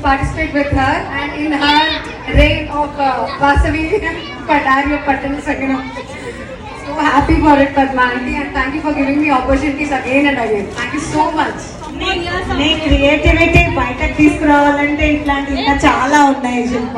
participate with her and in her reign of Vasavi Patario Patel Saganam. So happy for it, Padma aunty, and thank you for giving me opportunities again and again. Thank you so much. నీ creativity బయటకు తీసుకురావాలంటే ఇట్లాంటి ఇంకా చాలా ఉన్నాయి శిల్ప.